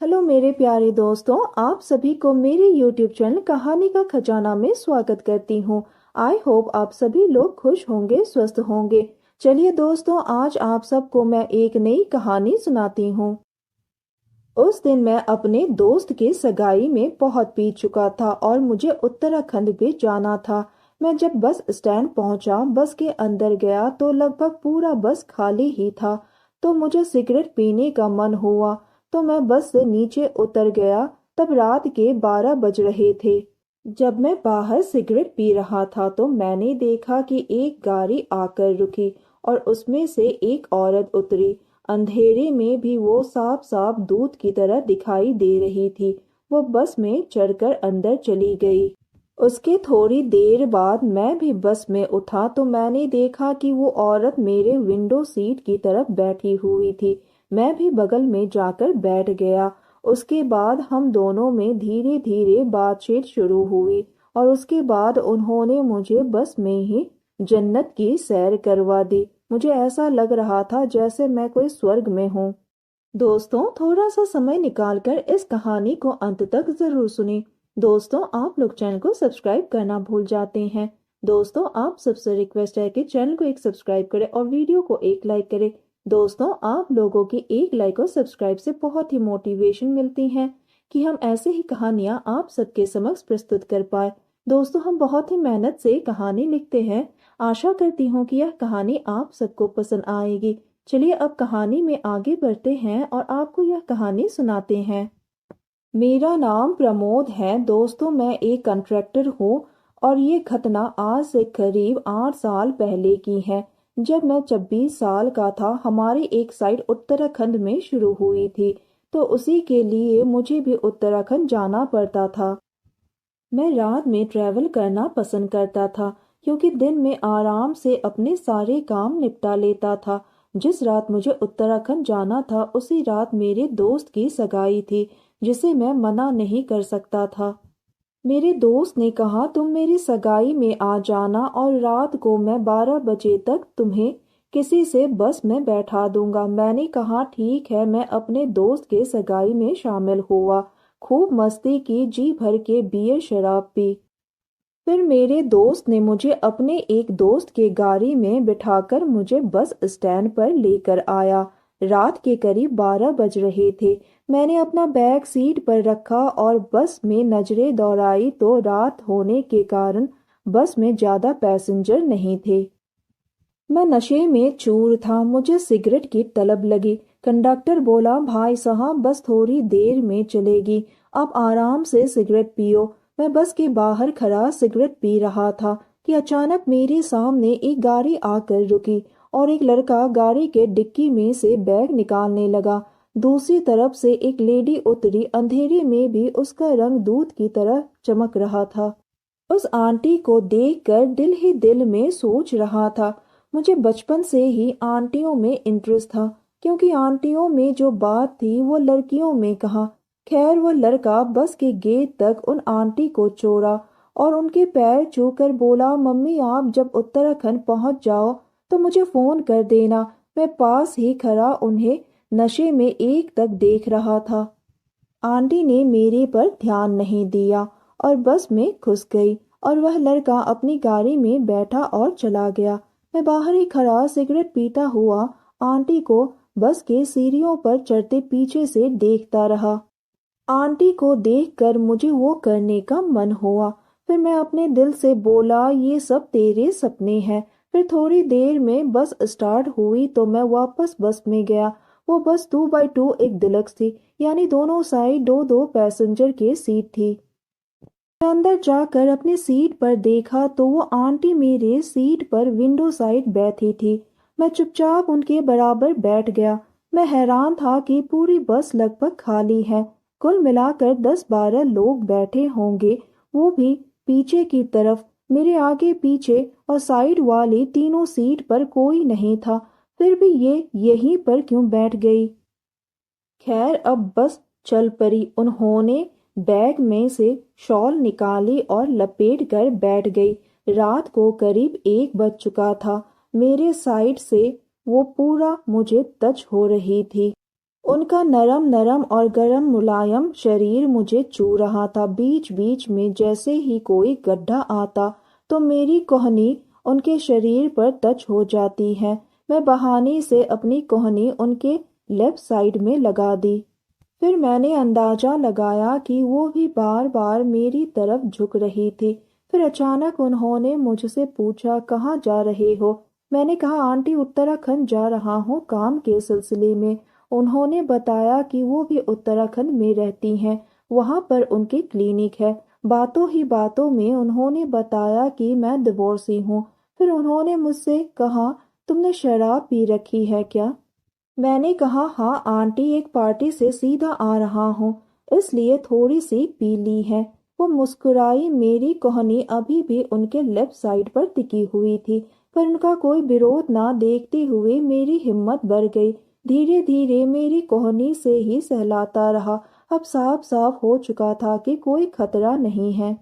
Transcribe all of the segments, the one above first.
Hello मेरे प्यारे दोस्तों, आप सभी को मेरे यूट्यूब चैनल कहानी का खजाना में स्वागत करती हूँ। आई होप आप सभी लोग खुश होंगे, स्वस्थ होंगे। चलिए दोस्तों, आज आप सबको मैं एक नई कहानी सुनाती हूँ। उस दिन मैं अपने दोस्त के सगाई में बहुत पी चुका था और मुझे उत्तराखंड भी जाना था। मैं जब बस स्टैंड पहुंचा, बस के अंदर गया तो लगभग पूरा बस खाली ही था। तो मुझे सिगरेट पीने का मन हुआ, तो मैं बस से नीचे उतर गया। तब रात के 12 बज रहे थे। जब मैं बाहर सिगरेट पी रहा था तो मैंने देखा कि एक गाड़ी आकर रुकी और उसमें से एक औरत उतरी। अंधेरे में भी वो साफ साफ दूध की तरह दिखाई दे रही थी। वो बस में चढ़कर अंदर चली गई। उसके थोड़ी देर बाद मैं भी बस में उठा तो मैंने देखा कि वो औरत मेरे विंडो सीट की तरफ बैठी हुई थी। मैं भी बगल में जाकर बैठ गया। उसके बाद हम दोनों में धीरे धीरे बातचीत शुरू हुई और उसके बाद उन्होंने मुझे बस में ही जन्नत की सैर करवा दी। मुझे ऐसा लग रहा था जैसे मैं कोई स्वर्ग में हूँ। दोस्तों, थोड़ा सा समय निकालकर इस कहानी को अंत तक जरूर सुने। दोस्तों, आप लोग चैनल को सब्सक्राइब करना भूल जाते हैं। दोस्तों, आप सबसे रिक्वेस्ट है कि चैनल को एक सब्सक्राइब करें और वीडियो को एक लाइक करें। दोस्तों, आप लोगों की एक लाइक और सब्सक्राइब से बहुत ही मोटिवेशन मिलती है कि हम ऐसे ही कहानियां आप सबके समक्ष प्रस्तुत कर पाए। दोस्तों, हम बहुत ही मेहनत से कहानी लिखते हैं। आशा करती हूँ कि यह कहानी आप सबको पसंद आएगी। चलिए अब कहानी में आगे बढ़ते हैं और आपको यह कहानी सुनाते हैं। मेरा नाम प्रमोद है। दोस्तों, मैं एक कॉन्ट्रैक्टर हूँ और ये घटना आज से करीब 8 साल पहले की है। जब मैं 26 साल का था, हमारी एक साइट उत्तराखंड में शुरू हुई थी, तो उसी के लिए मुझे भी उत्तराखंड जाना पड़ता था। मैं रात में ट्रैवल करना पसंद करता था क्योंकि दिन में आराम से अपने सारे काम निपटा लेता था। जिस रात मुझे उत्तराखंड जाना था उसी रात मेरे दोस्त की सगाई थी, जिसे मैं मना नहीं कर सकता था। मेरे दोस्त ने कहा, तुम मेरी सगाई में आ जाना और रात को मैं 12 बजे तक तुम्हें किसी से बस में बैठा दूंगा। मैंने कहा ठीक है। मैं अपने दोस्त के सगाई में शामिल हुआ। खूब मस्ती की, जी भर के बियर शराब पी। फिर मेरे दोस्त ने मुझे अपने एक दोस्त के गाड़ी में बिठाकर मुझे बस स्टैंड पर लेकर आया। रात के करीब 12 बज रहे थे। मैंने अपना बैग सीट पर रखा और बस में नजरें दौड़ाई तो रात होने के कारण बस में ज्यादा पैसेंजर नहीं थे। मैं नशे में चूर था। मुझे सिगरेट की तलब लगी। कंडक्टर बोला, भाई साहब बस थोड़ी देर में चलेगी, आप आराम से सिगरेट पियो। मैं बस के बाहर खड़ा सिगरेट पी रहा था कि अचानक मेरे सामने एक गाड़ी आकर रुकी और एक लड़का गाड़ी के डिक्की में से बैग निकालने लगा। दूसरी तरफ से एक लेडी उतरी। अंधेरे में भी उसका रंग दूध की तरह चमक रहा था। उस आंटी को देखकर दिल ही दिल में सोच रहा था। मुझे बचपन से ही आंटियों में इंटरेस्ट था, क्योंकि आंटियों में जो बात थी वो लड़कियों में कहाँ। खैर, वो लड़का बस के गेट तक उन आंटी को छोड़ा और उनके पैर छूकर बोला, मम्मी आप जब उत्तराखंड पहुंच जाओ तो मुझे फोन कर देना। मैं पास ही खड़ा उन्हें नशे में एक तक देख रहा था। आंटी ने मेरे पर ध्यान नहीं दिया और बस में घुस गई और वह लड़का अपनी गाड़ी में बैठा और चला गया। मैं बाहर ही खड़ा सिगरेट पीता हुआ आंटी को बस के सीढ़ियों पर चढ़ते पीछे से देखता रहा। आंटी को देखकर मुझे वो करने का मन हुआ। फिर मैं अपने दिल से बोला, ये सब तेरे सपने हैं। फिर थोड़ी देर में बस स्टार्ट हुई तो मैं वापस बस में गया। वो बस 2x2 एक डिलक्स थी, यानी दोनों साइड दो दो पैसेंजर के सीट थी। मैं अंदर जाकर अपनी सीट पर देखा तो वो आंटी मेरे सीट पर विंडो साइड बैठी थी। मैं चुपचाप उनके बराबर बैठ गया। मैं हैरान था कि पूरी बस लगभग खाली है। कुल मिलाकर 10-12 लोग बैठे होंगे, वो भी पीछे की तरफ। मेरे आगे पीछे और साइड वाली तीनों सीट पर कोई नहीं था। फिर भी ये यहीं पर क्यों बैठ गई। खैर, अब बस चल पड़ी। उन्होंने बैग में से शॉल निकाली और लपेट कर बैठ गई। रात को करीब 1 बज चुका था। मेरे साइड से वो पूरा मुझे टच हो रही थी। ان کا نرم نرم اور گرم ملائم شریر مجھے چھو رہا تھا۔ بیچ بیچ میں جیسے ہی کوئی گڈھا آتا تو میری کوہنی ان کے شریر پر ٹچ ہو جاتی ہے۔ میں بہانے سے اپنی کوہنی ان کے لیفٹ سائڈ میں لگا دی۔ پھر میں نے اندازہ لگایا کہ وہ بھی بار بار میری طرف جھک رہی تھی۔ پھر اچانک انہوں نے مجھ سے پوچھا، کہاں جا رہے ہو؟ میں نے کہا، آنٹی اتراکھنڈ جا رہا ہوں کام کے سلسلے میں۔ انہوں نے بتایا کہ وہ بھی اتراکھنڈ میں رہتی ہیں، وہاں پر ان کی کلینک ہے۔ باتوں ہی باتوں میں انہوں نے بتایا کہ میں ڈیورسی ہوں۔ پھر انہوں نے مجھ سے کہا، تم نے شراب پی رکھی ہے کیا؟ میں نے کہا، ہاں آنٹی، ایک پارٹی سے سیدھا آ رہا ہوں، اس لیے تھوڑی سی پی لی ہے۔ وہ مسکرائی۔ میری کوہنی ابھی بھی ان کے لیفٹ سائڈ پر ٹکی ہوئی تھی، پر ان کا کوئی وروଧ نہ دیکھتے ہوئے میری ہمت بڑھ گئی۔ دھیرے دھیرے میری کوہنی سے ہی سہلاتا رہا۔ اب صاف صاف ہو چکا تھا کہ کوئی خطرہ نہیں ہے۔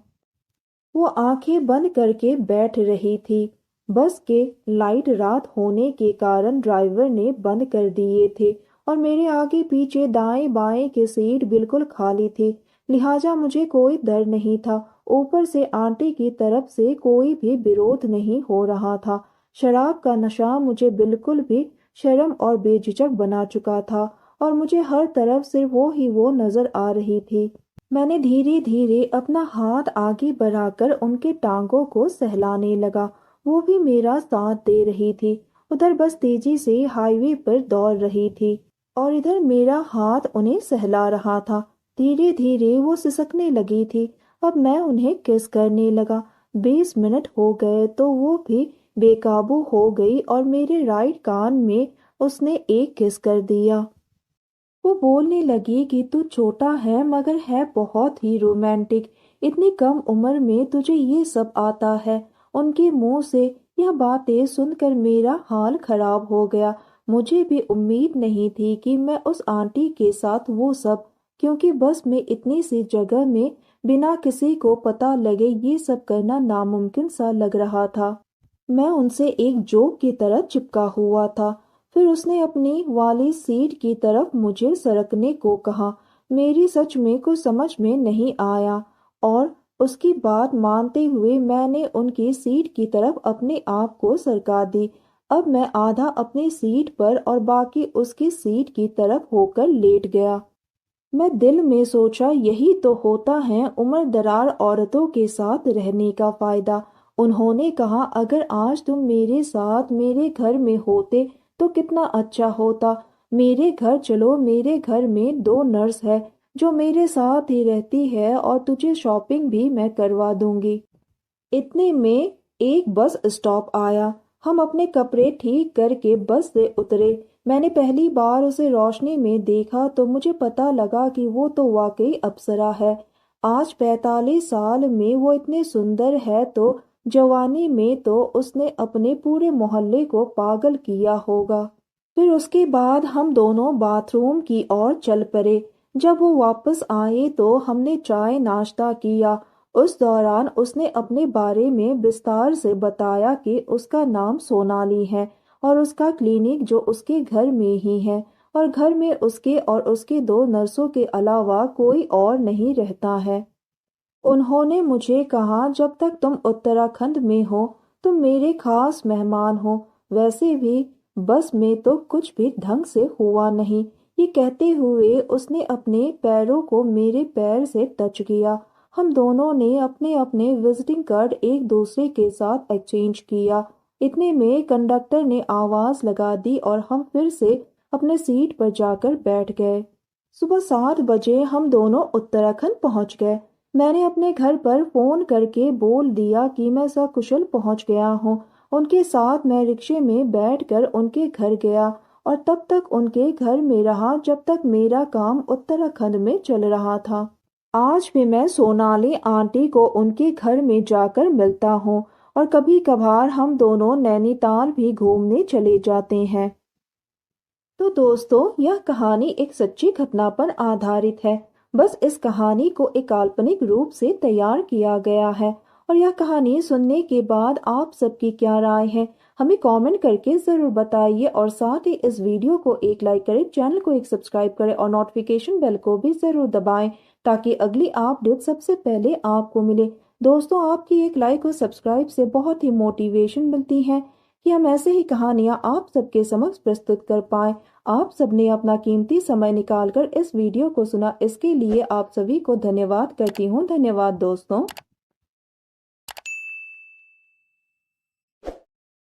وہ آنکھیں بند کر کے بیٹھ رہی تھی۔ بس کے لائٹ رات ہونے کے کارن ڈرائیور نے بند کر دیے تھے اور میرے آگے پیچھے دائیں بائیں کی سیٹ بالکل خالی تھی، لہٰذا مجھے کوئی ڈر نہیں تھا۔ اوپر سے آنٹی کی طرف سے کوئی بھی وروଧ نہیں ہو رہا تھا۔ شراب کا نشہ مجھے بالکل بھی شرم اور بے جھجک بنا چکا تھا اور مجھے ہر طرف صرف وہ نظر آ رہی تھی۔ میں نے دھیرے دھیرے اپنا ہاتھ آگے بڑھا کر ان کے ٹانگوں کو سہلانے لگا۔ وہ بھی میرا ساتھ دے رہی تھی۔ ادھر بس تیزی سے ہائی وے پر دوڑ رہی تھی اور ادھر میرا ہاتھ انہیں سہلا رہا تھا۔ دھیرے دھیرے وہ سسکنے لگی تھی۔ اب میں انہیں کس کرنے لگا۔ 20 منٹ ہو گئے تو وہ بھی بے قابو ہو گئی اور میرے رائٹ کان میں اس نے ایک کس کر دیا۔ وہ بولنے لگی کہ تو چھوٹا ہے مگر ہے بہت ہی رومانٹک، اتنی کم عمر میں تجھے یہ سب آتا ہے۔ ان کے منہ سے یہ باتیں سن کر میرا حال خراب ہو گیا۔ مجھے بھی امید نہیں تھی کہ میں اس آنٹی کے ساتھ وہ سب، کیونکہ بس میں اتنی سی جگہ میں بنا کسی کو پتہ لگے یہ سب کرنا ناممکن سا لگ رہا تھا۔ میں ان سے ایک جوک کی طرح چپکا ہوا تھا۔ پھر اس نے اپنی والی سیٹ کی طرف مجھے سرکنے کو کہا۔ میری سچ میں کچھ سمجھ میں نہیں آیا اور اس کی بات مانتے ہوئے میں نے ان کی سیٹ کی طرف اپنے آپ کو سرکا دی۔ اب میں آدھا اپنی سیٹ پر اور باقی اس کی سیٹ کی طرف ہو کر لیٹ گیا۔ میں دل میں سوچا، یہی تو ہوتا ہے عمر دراز عورتوں کے ساتھ رہنے کا فائدہ۔ انہوں نے کہا، اگر آج تم میرے ساتھ میرے گھر میں ہوتے تو کتنا اچھا ہوتا۔ میرے گھر چلو، میرے گھر میں 2 نرس ہے جو میرے ساتھ ہی رہتی ہے اور تجھے شاپنگ بھی میں کروا دوں گی۔ اتنے میں ایک بس اسٹاپ آیا۔ ہم اپنے کپڑے ٹھیک کر کے بس سے اترے۔ میں نے پہلی بار اسے روشنی میں دیکھا تو مجھے پتہ لگا کہ وہ تو واقعی اپسرا ہے۔ آج 45 سال میں وہ اتنی سندر ہے تو جوانی میں تو اس نے اپنے پورے محلے کو پاگل کیا ہوگا۔ پھر اس کے بعد ہم دونوں باتھ روم کی اور چل پڑے۔ جب وہ واپس آئے تو ہم نے چائے ناشتہ کیا۔ اس دوران اس نے اپنے بارے میں بستار سے بتایا کہ اس کا نام سونالی ہے اور اس کا کلینک جو اس کے گھر میں ہی ہے اور گھر میں اس کے اور اس کے 2 نرسوں کے علاوہ کوئی اور نہیں رہتا ہے۔ انہوں نے مجھے کہا، جب تک تم اتراکھنڈ میں ہو تم میرے خاص مہمان ہو، ویسے بھی بس میں تو کچھ بھی ڈھنگ سے ہوا نہیں۔ یہ کہتے ہوئے اس نے اپنے پیروں کو میرے پیر سے ٹچ کیا۔ ہم دونوں نے اپنے اپنے وزٹنگ کارڈ ایک دوسرے کے ساتھ ایکسچینج کیا۔ اتنے میں کنڈکٹر نے آواز لگا دی اور ہم پھر سے اپنے سیٹ پر جا کر بیٹھ گئے۔ صبح 7 بجے ہم دونوں اتراکھنڈ پہنچ گئے۔ میں نے اپنے گھر پر فون کر کے بول دیا کہ میں سکشل پہنچ گیا ہوں۔ ان کے ساتھ میں رکشے میں بیٹھ کر ان کے گھر گیا اور تب تک ان کے گھر میں رہا جب تک میرا کام اتراکھنڈ میں چل رہا تھا۔ آج بھی میں سونالی آنٹی کو ان کے گھر میں جا کر ملتا ہوں اور کبھی کبھار ہم دونوں نینی تال بھی گھومنے چلے جاتے ہیں۔ تو دوستو، یہ کہانی ایک سچی گھٹنا پر آدھارت ہے۔ بس اس کہانی کو ایک کالپنک روپ سے تیار کیا گیا ہے اور یہ کہانی سننے کے بعد آپ سب کی کیا رائے ہے؟ हमें कमेंट करके ज़रूर बताइए और साथ ही इस वीडियो को एक लाइक करें, चैनल को एक सब्सक्राइब करें और नोटिफिकेशन बेल को भी ज़रूर दबाएं ताकि अगली अपडेट सबसे पहले आपको मिले। दोस्तों, आपकी एक लाइक और सब्सक्राइब से बहुत ही मोटिवेशन मिलती है कि हम ऐसे ही कहानियाँ आप सबके समक्ष प्रस्तुत कर पाएं। आप सबने अपना कीमती समय निकालकर इस वीडियो को सुना, इसके लिए आप सभी को धन्यवाद करती हूँ। धन्यवाद दोस्तों।